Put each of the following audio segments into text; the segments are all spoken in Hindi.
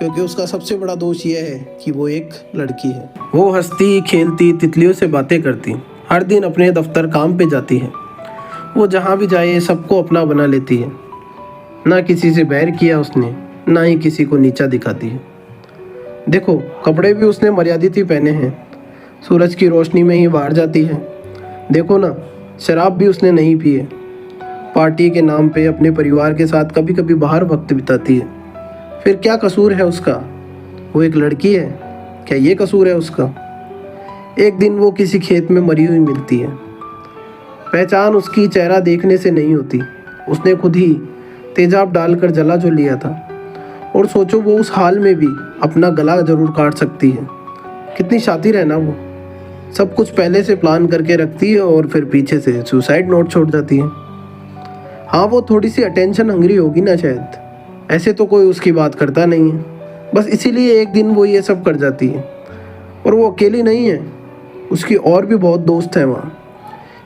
क्योंकि उसका सबसे बड़ा दोष यह है कि वो एक लड़की है। वो हंसती खेलती तितलियों से बातें करती, हर दिन अपने दफ्तर काम पे जाती है। वो जहाँ भी जाए सबको अपना बना लेती है, ना किसी से बैर किया उसने, ना ही किसी को नीचा दिखाती है। देखो, कपड़े भी उसने मर्यादित ही पहने हैं, सूरज की रोशनी में ही बाहर जाती है। देखो ना, शराब भी उसने नहीं पी है, पार्टी के नाम पे अपने परिवार के साथ कभी कभी बाहर वक्त बिताती है। फिर क्या कसूर है उसका? वो एक लड़की है, क्या ये कसूर है उसका? एक दिन वो किसी खेत में मरी हुई मिलती है। पहचान उसकी चेहरा देखने से नहीं होती, उसने खुद ही तेजाब डालकर जला जो लिया था। और सोचो, वो उस हाल में भी अपना गला जरूर काट सकती है। कितनी शातिर है ना वो, सब कुछ पहले से प्लान करके रखती है और फिर पीछे से सुसाइड नोट छोड़ जाती है। हाँ, वो थोड़ी सी अटेंशन हंग्री होगी ना शायद, ऐसे तो कोई उसकी बात करता नहीं है, बस इसीलिए एक दिन वो ये सब कर जाती है। और वो अकेली नहीं है, उसकी और भी बहुत दोस्त हैं वहाँ।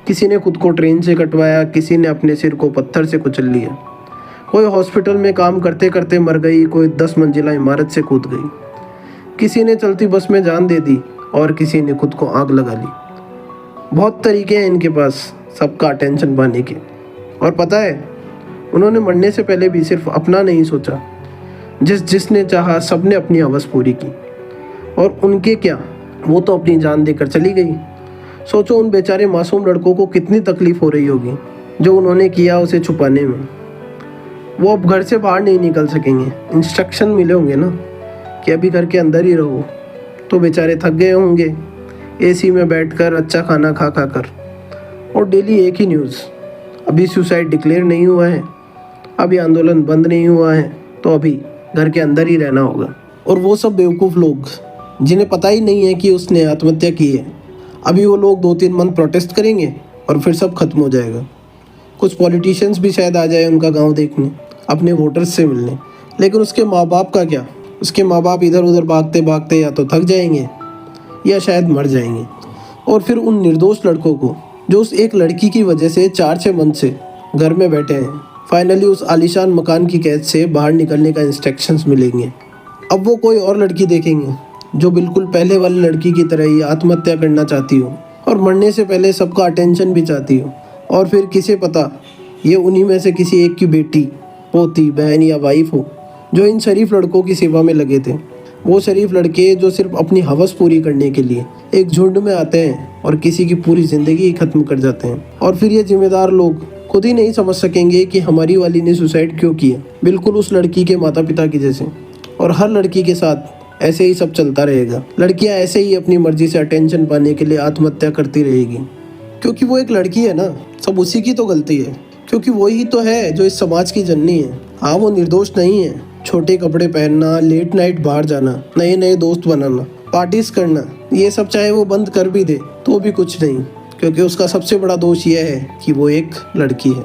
किसी ने खुद को ट्रेन से कटवाया, किसी ने अपने सिर को पत्थर से कुचल लिया, कोई हॉस्पिटल में काम करते करते मर गई, कोई 10 मंजिला इमारत से कूद गई, किसी ने चलती बस में जान दे दी और किसी ने खुद को आग लगा ली। बहुत तरीके हैं इनके पास सबका अटेंशन पाने के। और पता है, उन्होंने मरने से पहले भी सिर्फ अपना नहीं सोचा, जिसने चाहा सबने अपनी हवस पूरी की। और उनके क्या, वो तो अपनी जान देकर चली गई। सोचो, उन बेचारे मासूम लड़कों को कितनी तकलीफ हो रही होगी जो उन्होंने किया उसे छुपाने में। वो अब घर से बाहर नहीं निकल सकेंगे, इंस्ट्रक्शन मिले होंगे ना कि अभी घर के अंदर ही रहो। तो बेचारे थक गए होंगे एसी में बैठकर, अच्छा खाना खा खा कर। और डेली एक ही न्यूज़, अभी सुसाइड डिक्लेयर नहीं हुआ है, अभी आंदोलन बंद नहीं हुआ है, तो अभी घर के अंदर ही रहना होगा। और वो सब बेवकूफ़ लोग जिन्हें पता ही नहीं है कि उसने आत्महत्या की है, अभी वो लोग 2-3 मंथ प्रोटेस्ट करेंगे और फिर सब खत्म हो जाएगा। कुछ पॉलिटिशियंस भी शायद आ जाए उनका गांव देखने, अपने वोटर्स से मिलने। लेकिन उसके माँ बाप का क्या? उसके माँ बाप इधर उधर भागते भागते या तो थक जाएंगे या शायद मर जाएंगे। और फिर उन निर्दोष लड़कों को जो उस एक लड़की की वजह से 4-6 मंथ से घर में बैठे हैं, फाइनली उस आलीशान मकान की कैद से बाहर निकलने का इंस्ट्रक्शंस मिलेंगे। अब वो कोई और लड़की देखेंगे जो बिल्कुल पहले वाली लड़की की तरह ही आत्महत्या करना चाहती हो और मरने से पहले सबका अटेंशन भी चाहती हो। और फिर किसे पता, ये उन्हीं में से किसी एक की बेटी, पोती, बहन या वाइफ हो जो इन शरीफ लड़कों की सेवा में लगे थे। वो शरीफ लड़के जो सिर्फ अपनी हवस पूरी करने के लिए एक झुंड में आते हैं और किसी की पूरी ज़िंदगी ही खत्म कर जाते हैं। और फिर ये जिम्मेदार लोग खुद ही नहीं समझ सकेंगे कि हमारी वाली ने सुसाइड क्यों किया, बिल्कुल उस लड़की के माता पिता की जैसे। और हर लड़की के साथ ऐसे ही सब चलता रहेगा, लड़कियां ऐसे ही अपनी मर्जी से अटेंशन पाने के लिए आत्महत्या करती रहेगी। क्योंकि वो एक लड़की है ना, सब उसी की तो गलती है, क्योंकि वही तो है जो इस समाज की जननी है। हाँ, वो निर्दोष नहीं है। छोटे कपड़े पहनना, लेट नाइट बाहर जाना, नए नए दोस्त बनाना, पार्टीज करना, ये सब चाहे वो बंद कर भी दे तो भी कुछ नहीं, क्योंकि उसका सबसे बड़ा दोष यह है कि वो एक लड़की है।